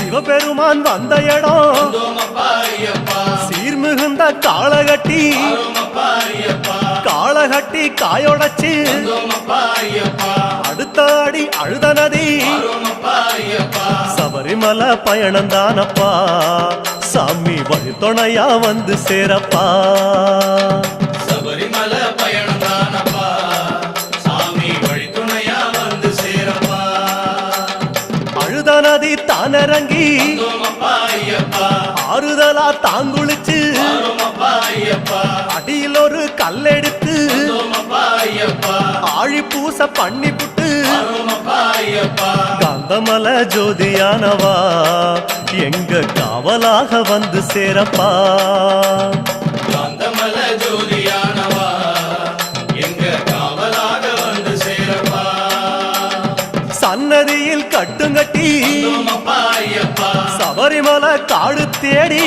சிவபெருமான் வந்த இடம் சீர்மிகுந்த காளகட்டி காளகட்டி காயோடச்சு அடுத்த அடி அழுத நதி சபரிமலை பயணந்தானப்பா சாமி வழித்துணையா வந்து சேரப்பா சபரிமலை பயணந்தானப்பா சாமி வழித்துணையா வந்து சேரப்பா அழுத நதி தானிறங்கி ஆறுதலா தாங்குளிச்சு அடியில் ஒரு கல்லெடுத்து ஆழி பூச பண்ணி புட்டு காந்தமல ஜோதியானவா எங்க காவலாக வந்து சேரப்பா காந்தமல ஜோதியானவா எங்க காவலாக வந்து சேரப்பா சன்னதியில் கட்டுங்கட்டி சபரிமலை காடு தேடி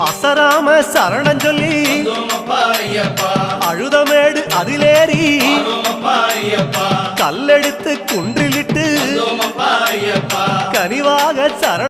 அசராம சரணம் சொல்லி அழுதமேடு அதிலேறி கல்லெடுத்து குன்றிலிட்டு கனிவாக சரண